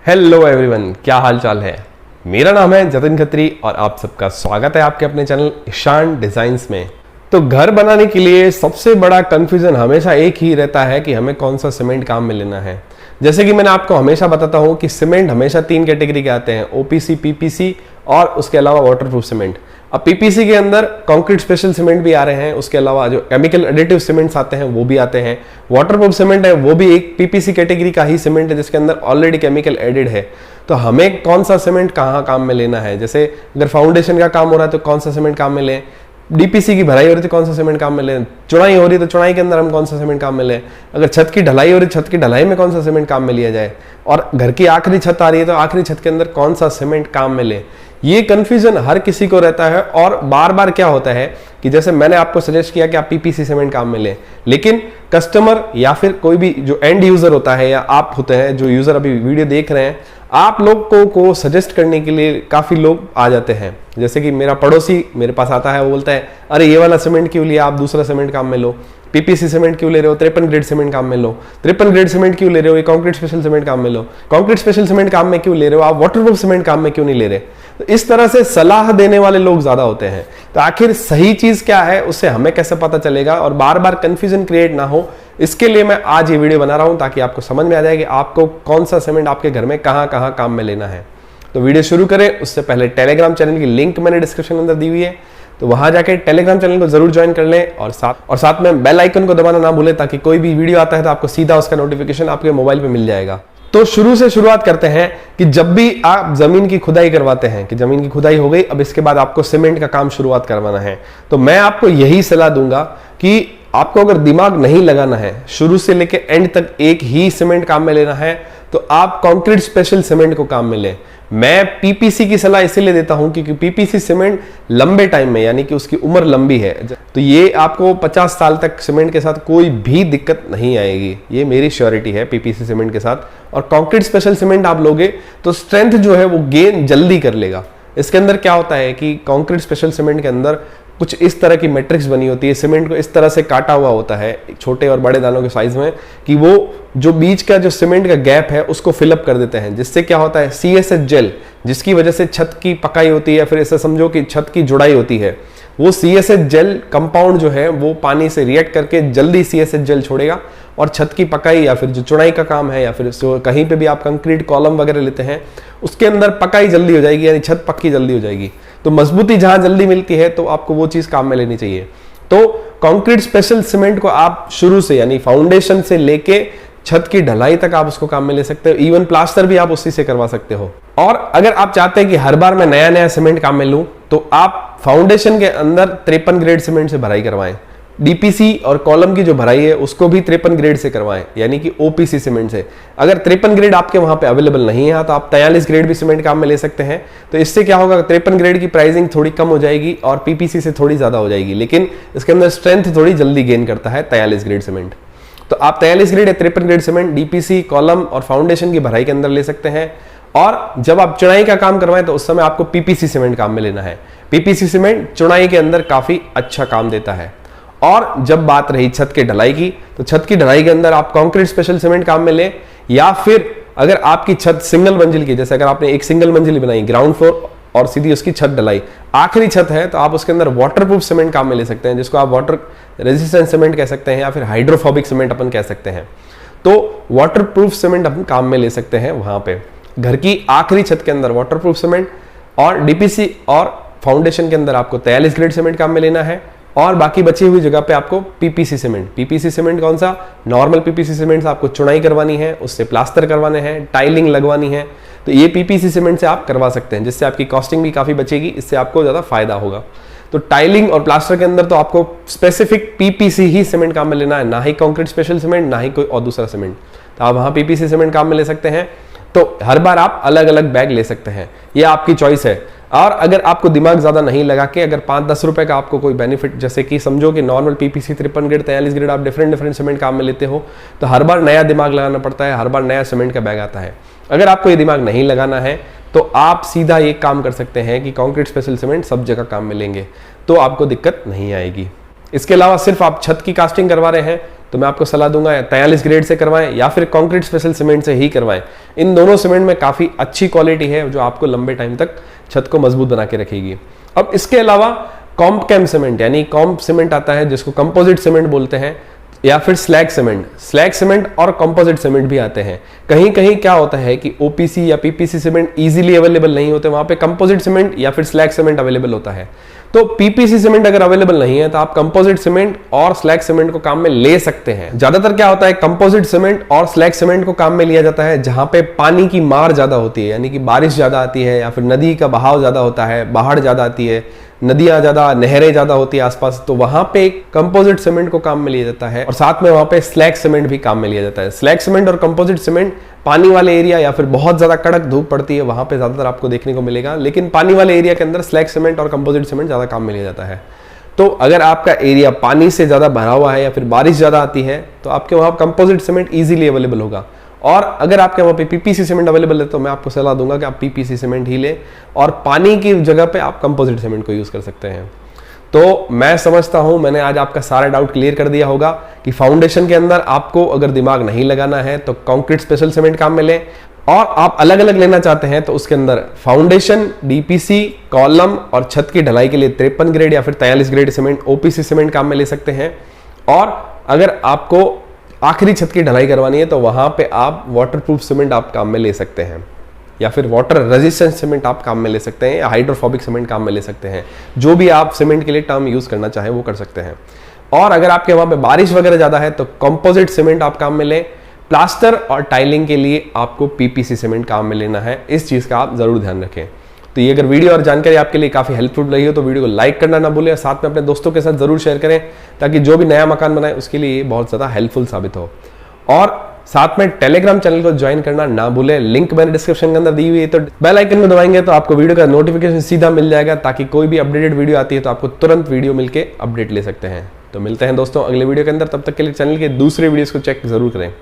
Hello everyone, क्या हाल चाल है। मेरा नाम है जतिन खत्री और आप सबका स्वागत है आपके अपने चैनल ईशान डिजाइन्स में। तो घर बनाने के लिए सबसे बड़ा कंफ्यूजन हमेशा एक ही रहता है कि हमें कौन सा सीमेंट काम में लेना है। जैसे कि मैंने आपको हमेशा बताता हूं कि सीमेंट हमेशा 3 कैटेगरी के आते हैं, ओपीसी, पीपीसी और उसके अलावा वाटरप्रूफ सीमेंट। अब पीपीसी के अंदर कंक्रीट स्पेशल सीमेंट भी आ रहे हैं, उसके अलावा जो केमिकल एडिटिव सीमेंट्स आते हैं वो भी आते हैं। वाटरप्रूफ सीमेंट है वो भी एक पीपीसी कैटेगरी का ही सीमेंट है जिसके अंदर ऑलरेडी केमिकल एडिड है। तो हमें कौन सा सीमेंट कहाँ काम में लेना है, जैसे अगर फाउंडेशन का काम हो रहा है तो कौन सा सीमेंट काम में लें, डीपीसी की भराई हो रही है तो कौन सा सीमेंट काम में लें, चुनाई हो रही है तो चुनाई के अंदर हम कौन सा सीमेंट काम में लें, अगर छत की ढलाई हो रही है छत की ढलाई में कौन सा सीमेंट काम में लिया जाए, और घर की आखिरी छत आ रही है तो आखिरी छत के अंदर कौन सा सीमेंट काम में लें। ये कंफ्यूजन हर किसी को रहता है और बार बार क्या होता है कि जैसे मैंने आपको सजेस्ट किया कि आप पीपीसी सीमेंट काम में लें, लेकिन कस्टमर या फिर कोई भी जो एंड यूजर होता है या आप होते हैं जो यूजर अभी वीडियो देख रहे हैं, आप लोग को सजेस्ट करने के लिए काफी लोग आ जाते हैं। जैसे कि मेरा पड़ोसी मेरे पास आता है, वो बोलता है अरे ये वाला सीमेंट क्यों लिया, आप दूसरा सीमेंट काम में लो, पीपीसी सीमेंट क्यों ले रहे हो, 53 ग्रेड सीमेंट काम में लो, 53 ग्रेड सीमेंट क्यों ले रहे हो, ये कंक्रीट स्पेशल सीमेंट काम में लो, कंक्रीट स्पेशल सीमेंट काम में क्यों ले रहे हो, आप वाटरप्रूफ सीमेंट काम में क्यों नहीं ले रहे। तो इस तरह से सलाह देने वाले लोग ज्यादा होते हैं। तो आखिर सही चीज क्या है उससे हमें कैसे पता चलेगा और बार बार कंफ्यूजन क्रिएट ना हो, इसके लिए मैं आज ये वीडियो बना रहा हूं ताकि आपको समझ में आ जाए कि आपको कौन सा सीमेंट आपके घर में कहां कहां काम में लेना है। तो वीडियो शुरू करें उससे पहले टेलीग्राम चैनल की लिंक मैंने डिस्क्रिप्शन में अंदर दी हुई है, तो वहां जाके टेलीग्राम चैनल को जरूर ज्वाइन कर लें और साथ में बेल आइकन को दबाना ना भूलें ताकि कोई भी वीडियो आता है तो आपको सीधा उसका नोटिफिकेशन आपके मोबाइल पे मिल जाएगा। तो शुरू से शुरुआत करते हैं कि जब भी आप जमीन की खुदाई करवाते हैं कि जमीन की खुदाई हो गई, अब इसके बाद आपको सीमेंट का काम शुरुआत करवाना है, तो मैं आपको यही सलाह दूंगा कि आपको अगर दिमाग नहीं लगाना है, शुरू से लेकर एंड तक एक ही सीमेंट काम में लेना है, तो आप कंक्रीट स्पेशल सीमेंट को काम में लें। मैं पीपीसी की सलाह इसीलिए देता हूं क्योंकि पीपीसी सीमेंट लंबे टाइम में, यानी कि उसकी उम्र लंबी है, तो ये आपको 50 साल तक सीमेंट के साथ कोई भी दिक्कत नहीं आएगी, ये मेरी श्योरिटी है पीपीसी सीमेंट के साथ। और कंक्रीट स्पेशल सीमेंट आप लोगे तो स्ट्रेंथ जो है वो गेन जल्दी कर लेगा। इसके अंदर क्या होता है कि कंक्रीट स्पेशल सीमेंट के अंदर कुछ इस तरह की मैट्रिक्स बनी होती है, सीमेंट को इस तरह से काटा हुआ होता है छोटे और बड़े दानों के साइज में कि वो जो बीच का जो सीमेंट का गैप है उसको फिलअप कर देते हैं, जिससे क्या होता है CSH जेल, जिसकी वजह से छत की पकाई होती है, फिर ऐसा समझो कि छत की जुड़ाई होती है, वो CSH जेल कंपाउंड जो है वो पानी से रिएक्ट करके जल्दी CSH जेल छोड़ेगा और छत की पकाई या फिर जो चुनाई का काम है या फिर कहीं पे भी आप कंक्रीट कॉलम वगैरह लेते हैं उसके अंदर पकाई जल्दी हो जाएगी, यानी छत पक्की जल्दी हो जाएगी। तो मजबूती जहां जल्दी मिलती है तो आपको वो चीज काम में लेनी चाहिए। तो कंक्रीट स्पेशल सीमेंट को आप शुरू से यानी फाउंडेशन से लेके छत की ढलाई तक आप उसको काम में ले सकते हो, इवन प्लास्टर भी आप उसी से करवा सकते हो। और अगर आप चाहते हैं कि हर बार मैं नया नया सीमेंट काम में लूं तो आप फाउंडेशन के अंदर 53 ग्रेड सीमेंट से भराई करवाएं, डीपीसी और कॉलम की जो भराई है उसको भी 53 ग्रेड से करवाएं, यानी कि ओपीसी सीमेंट से। अगर 53 ग्रेड आपके वहां पे अवेलेबल नहीं है तो आप 43 ग्रेड भी सीमेंट काम में ले सकते हैं। तो इससे क्या होगा, 53 ग्रेड की प्राइसिंग थोड़ी कम हो जाएगी और पीपीसी से थोड़ी ज्यादा हो जाएगी, लेकिन इसके अंदर स्ट्रेंथ थोड़ी जल्दी गेन करता है 43 ग्रेड सीमेंट। तो आप 43 ग्रेड या 53 ग्रेड सीमेंट डीपीसी, कॉलम और फाउंडेशन की भराई के अंदर ले सकते हैं। और जब आप चुनाई का काम करवाएं तो उस समय आपको पीपीसी सीमेंट काम में लेना है। पीपीसी सीमेंट चुनाई के अंदर काफी अच्छा काम देता है। और जब बात रही छत के ढलाई की, तो छत की ढलाई के अंदर आप कंक्रीट स्पेशल सीमेंट काम में लें, या फिर अगर आपकी छत सिंगल मंजिल की, जैसे अगर आपने एक सिंगल मंजिल बनाई ग्राउंड फ्लोर और सीधी उसकी छत ढलाई आखिरी छत है, तो आप उसके अंदर वाटरप्रूफ सीमेंट काम में ले सकते हैं, जिसको आप वाटर रेजिस्टेंट सीमेंट कह सकते हैं या फिर हाइड्रोफोबिक सीमेंट अपन कह सकते हैं। तो वाटरप्रूफ सीमेंट अपन काम में ले सकते हैं वहां पे घर की आखिरी छत के अंदर वाटरप्रूफ सीमेंट, और डीपीसी और फाउंडेशन के अंदर आपको 43 ग्रेड सीमेंट काम में लेना है, और बाकी बची हुई जगह पे आपको पीपीसी सीमेंट। पीपीसी सीमेंट कौन सा, नॉर्मल पीपीसी सीमेंट से आपको चुनाई करवानी है, उससे प्लास्टर करवाने हैं, टाइलिंग लगवानी है, तो ये पीपीसी सीमेंट से आप करवा सकते हैं, जिससे आपकी कॉस्टिंग भी काफी बचेगी, इससे आपको ज्यादा फायदा होगा। तो टाइलिंग और प्लास्टर के अंदर तो आपको स्पेसिफिक पीपीसी ही सीमेंट काम में लेना है, ना ही कंक्रीट स्पेशल सीमेंट, ना ही कोई और दूसरा सीमेंट। तो आप वहां पीपीसी सीमेंट काम में ले सकते हैं। तो हर बार आप अलग अलग बैग ले सकते हैं, ये आपकी चॉइस है। और अगर आपको दिमाग ज्यादा नहीं लगा के अगर 5-10 रुपए का आपको कोई बेनिफिट, जैसे कि समझो कि नॉर्मल पीपीसी 53 ग्रेड 43 ग्रेड आप डिफरेंट सीमेंट काम में लेते हो, तो हर बार नया दिमाग लगाना पड़ता है, हर बार नया सीमेंट का बैग आता है। अगर आपको ये दिमाग नहीं लगाना है तो आप सीधा ये काम कर सकते हैं कि कंक्रीट स्पेशल सीमेंट सब जगह काम में लेंगे, तो आपको दिक्कत नहीं आएगी। इसके अलावा सिर्फ आप छत की कास्टिंग करवा रहे हैं तो मैं आपको सलाह दूंगा 43 ग्रेड से करवाएं या फिर कंक्रीट स्पेशल सीमेंट से ही करवाएं। इन दोनों सीमेंट में काफ़ी अच्छी क्वालिटी है जो आपको लंबे टाइम तक छत को मजबूत बना के रखेगी। अब इसके अलावा कॉम्प सीमेंट यानी कॉम्प सीमेंट आता है जिसको कंपोजिट सीमेंट बोलते हैं, या फिर स्लैग सीमेंट और कंपोजिट सीमेंट भी आते हैं। कहीं कहीं क्या होता है कि ओपीसी या पीपीसी सीमेंट इजीली अवेलेबल नहीं होते, वहां पे कंपोजिट सीमेंट या फिर स्लैग सीमेंट अवेलेबल होता है। तो पीपीसी सीमेंट अगर अवेलेबल नहीं है तो आप कंपोजिट सीमेंट और स्लैग सीमेंट को काम में ले सकते हैं। ज्यादातर क्या होता है, कंपोजिट सीमेंट और स्लैग सीमेंट को काम में लिया जाता है जहां पे पानी की मार ज्यादा होती है, यानी कि बारिश ज्यादा आती है या फिर नदी का बहाव ज्यादा होता है, बाढ़ ज्यादा आती है, नदियां ज्यादा, नहरें ज्यादा होती है आसपास, तो वहां पे कंपोजिट सीमेंट को काम में लिया जाता है और साथ में वहां पे स्लैग सीमेंट भी काम में लिया जाता है। स्लैग सीमेंट और कंपोजिट सीमेंट पानी वाले एरिया या फिर बहुत ज्यादा कड़क धूप पड़ती है वहां पे ज्यादातर आपको देखने को मिलेगा, लेकिन पानी वाले एरिया के अंदर स्लैग सीमेंट और कंपोजिट सीमेंट ज्यादा काम में लिया जाता है। तो अगर आपका एरिया पानी से ज्यादा भरा हुआ है या फिर बारिश ज्यादा आती है तो आपके वहां कंपोजिट सीमेंट इजीली अवेलेबल होगा। और अगर आपके वहां पे पीपीसी सीमेंट अवेलेबल है तो मैं आपको सलाह दूंगा कि आप पीपीसी सीमेंट ही लें और पानी की जगह पे आप कंपोजिट सीमेंट को यूज कर सकते हैं। तो मैं समझता हूं मैंने आज आपका सारा डाउट क्लियर कर दिया होगा कि फाउंडेशन के अंदर आपको अगर दिमाग नहीं लगाना है तो कंक्रीट स्पेशल सीमेंट काम में लें, और आप अलग अलग लेना चाहते हैं तो उसके अंदर फाउंडेशन, डीपीसी, कॉलम और छत की ढलाई के लिए 53 ग्रेड या फिर 43 ग्रेड सीमेंट ओपीसी सीमेंट काम में ले सकते हैं। और अगर आपको आखिरी छत की ढलाई करवानी है तो वहां पे आप वाटरप्रूफ सीमेंट आप काम में ले सकते हैं या फिर वाटर रेजिस्टेंट सीमेंट आप काम में ले सकते हैं या हाइड्रोफोबिक सीमेंट काम में ले सकते हैं। जो भी आप सीमेंट के लिए टर्म यूज करना चाहें वो कर सकते हैं। और अगर आपके वहां पे बारिश वगैरह ज्यादा है तो कंपोजिट सीमेंट आप काम में लें। प्लास्टर और टाइलिंग के लिए आपको पीपीसी सीमेंट काम में लेना है, इस चीज का आप जरूर ध्यान रखें। तो ये अगर वीडियो और जानकारी आपके लिए काफी हेल्पफुल रही हो तो वीडियो को लाइक करना ना भूलें और साथ में अपने दोस्तों के साथ जरूर शेयर करें ताकि जो भी नया मकान बनाए उसके लिए बहुत ज्यादा हेल्पफुल साबित हो। और साथ में टेलीग्राम चैनल को ज्वाइन करना ना भूलें, लिंक मैंने डिस्क्रिप्शन के अंदर दी हुई है। तो बेल आइकन में दबाएंगे तो आपको वीडियो का नोटिफिकेशन सीधा मिल जाएगा ताकि कोई भी अपडेटेड वीडियो आती है तो आपको तुरंत वीडियो मिलके अपडेट ले सकते हैं। तो मिलते हैं दोस्तों अगले वीडियो के अंदर, तब तक के लिए चैनल के दूसरे वीडियोस को चेक जरूर करें।